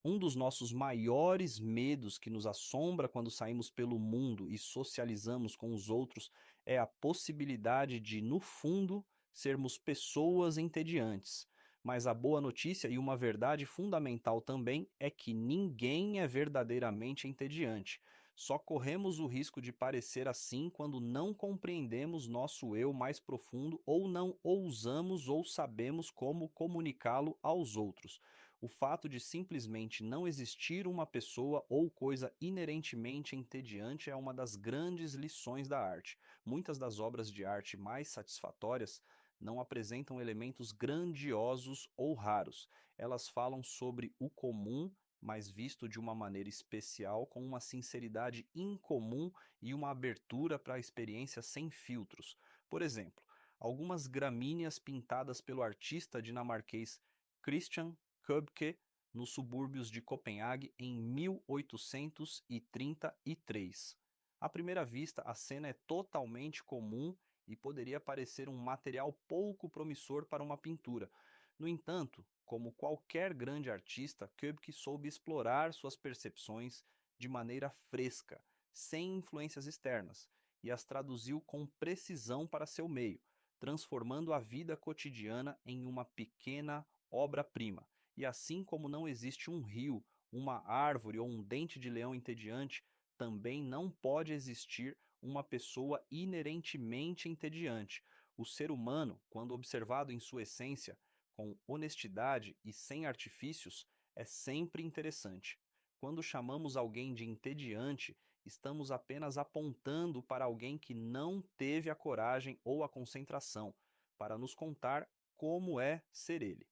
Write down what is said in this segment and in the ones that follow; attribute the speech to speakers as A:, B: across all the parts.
A: Um dos nossos maiores medos que nos assombra quando saímos pelo mundo e socializamos com os outros é a possibilidade de, no fundo, sermos pessoas entediantes. Mas a boa notícia e uma verdade fundamental também é que ninguém é verdadeiramente entediante. Só corremos o risco de parecer assim quando não compreendemos nosso eu mais profundo ou não ousamos ou sabemos como comunicá-lo aos outros. O fato de simplesmente não existir uma pessoa ou coisa inerentemente entediante é uma das grandes lições da arte. Muitas das obras de arte mais satisfatórias não apresentam elementos grandiosos ou raros. Elas falam sobre o comum, mas visto de uma maneira especial, com uma sinceridade incomum e uma abertura para a experiência sem filtros. Por exemplo, algumas gramíneas pintadas pelo artista dinamarquês Christian Købke nos subúrbios de Copenhague em 1833. À primeira vista, a cena é totalmente comum e poderia parecer um material pouco promissor para uma pintura. No entanto, como qualquer grande artista, Köbke soube explorar suas percepções de maneira fresca, sem influências externas, e as traduziu com precisão para seu meio, transformando a vida cotidiana em uma pequena obra-prima. E assim como não existe um rio, uma árvore ou um dente de leão entediante, também não pode existir uma pessoa inerentemente entediante. O ser humano, quando observado em sua essência, com honestidade e sem artifícios, é sempre interessante. Quando chamamos alguém de entediante, estamos apenas apontando para alguém que não teve a coragem ou a concentração para nos contar como é ser ele.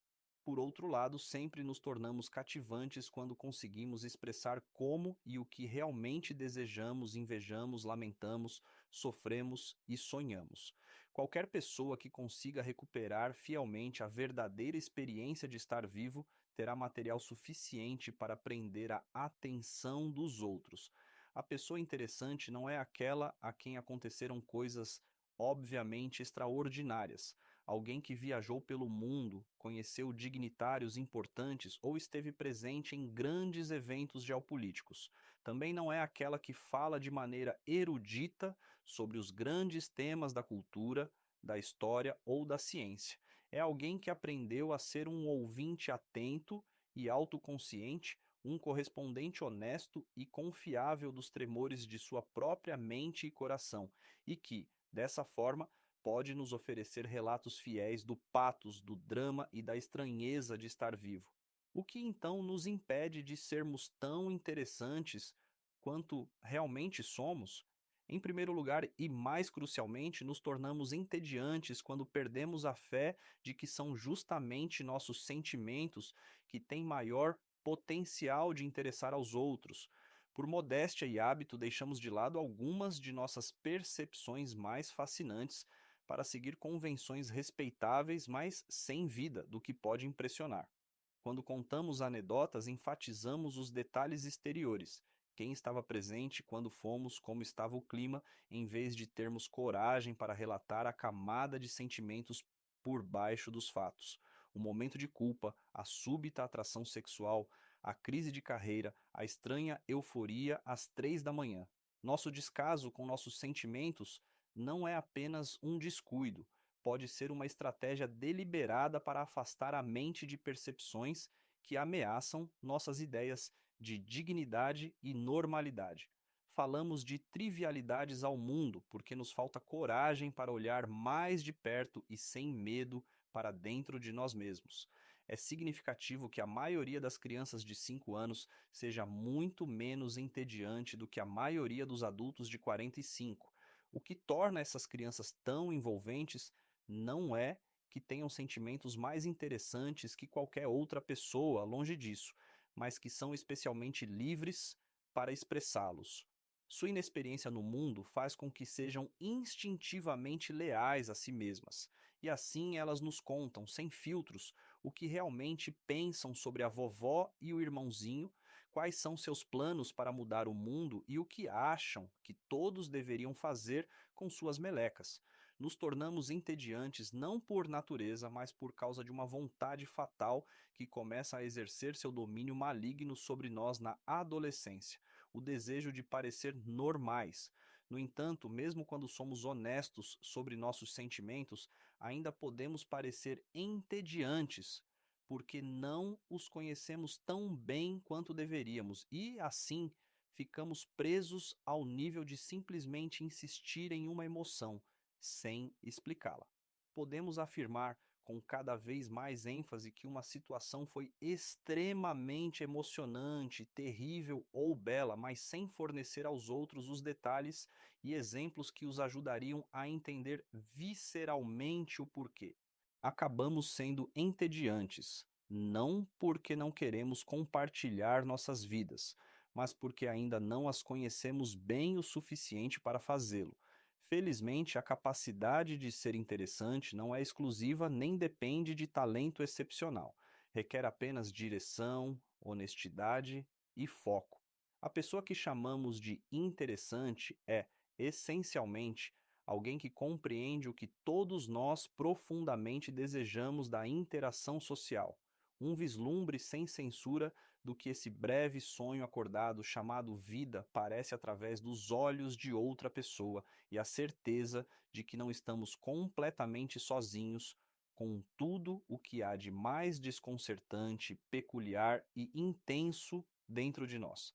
A: Por outro lado, sempre nos tornamos cativantes quando conseguimos expressar como e o que realmente desejamos, invejamos, lamentamos, sofremos e sonhamos. Qualquer pessoa que consiga recuperar fielmente a verdadeira experiência de estar vivo terá material suficiente para prender a atenção dos outros. A pessoa interessante não é aquela a quem aconteceram coisas obviamente extraordinárias. Alguém que viajou pelo mundo, conheceu dignitários importantes ou esteve presente em grandes eventos geopolíticos. Também não é aquela que fala de maneira erudita sobre os grandes temas da cultura, da história ou da ciência. É alguém que aprendeu a ser um ouvinte atento e autoconsciente, um correspondente honesto e confiável dos tremores de sua própria mente e coração, e que, dessa forma, pode nos oferecer relatos fiéis do patos, do drama e da estranheza de estar vivo. O que então nos impede de sermos tão interessantes quanto realmente somos? Em primeiro lugar, e mais crucialmente, nos tornamos entediantes quando perdemos a fé de que são justamente nossos sentimentos que têm maior potencial de interessar aos outros. Por modéstia e hábito, deixamos de lado algumas de nossas percepções mais fascinantes para seguir convenções respeitáveis, mas sem vida, do que pode impressionar. Quando contamos anedotas, enfatizamos os detalhes exteriores. Quem estava presente, quando fomos, como estava o clima, em vez de termos coragem para relatar a camada de sentimentos por baixo dos fatos. O momento de culpa, a súbita atração sexual, a crise de carreira, a estranha euforia às 3 da manhã. Nosso descaso com nossos sentimentos não é apenas um descuido, pode ser uma estratégia deliberada para afastar a mente de percepções que ameaçam nossas ideias de dignidade e normalidade. Falamos de trivialidades ao mundo porque nos falta coragem para olhar mais de perto e sem medo para dentro de nós mesmos. É significativo que a maioria das crianças de 5 anos seja muito menos entediante do que a maioria dos adultos de 45. O que torna essas crianças tão envolventes não é que tenham sentimentos mais interessantes que qualquer outra pessoa, longe disso, mas que são especialmente livres para expressá-los. Sua inexperiência no mundo faz com que sejam instintivamente leais a si mesmas, e assim elas nos contam, sem filtros, o que realmente pensam sobre a vovó e o irmãozinho, quais são seus planos para mudar o mundo e o que acham que todos deveriam fazer com suas melecas. Nos tornamos entediantes não por natureza, mas por causa de uma vontade fatal que começa a exercer seu domínio maligno sobre nós na adolescência, o desejo de parecer normais. No entanto, mesmo quando somos honestos sobre nossos sentimentos, ainda podemos parecer entediantes, porque não os conhecemos tão bem quanto deveríamos e, assim, ficamos presos ao nível de simplesmente insistir em uma emoção, sem explicá-la. Podemos afirmar com cada vez mais ênfase que uma situação foi extremamente emocionante, terrível ou bela, mas sem fornecer aos outros os detalhes e exemplos que os ajudariam a entender visceralmente o porquê. Acabamos sendo entediantes, não porque não queremos compartilhar nossas vidas, mas porque ainda não as conhecemos bem o suficiente para fazê-lo. Felizmente, a capacidade de ser interessante não é exclusiva nem depende de talento excepcional. Requer apenas direção, honestidade e foco. A pessoa que chamamos de interessante é, essencialmente, alguém que compreende o que todos nós profundamente desejamos da interação social. Um vislumbre sem censura do que esse breve sonho acordado chamado vida parece através dos olhos de outra pessoa e a certeza de que não estamos completamente sozinhos com tudo o que há de mais desconcertante, peculiar e intenso dentro de nós.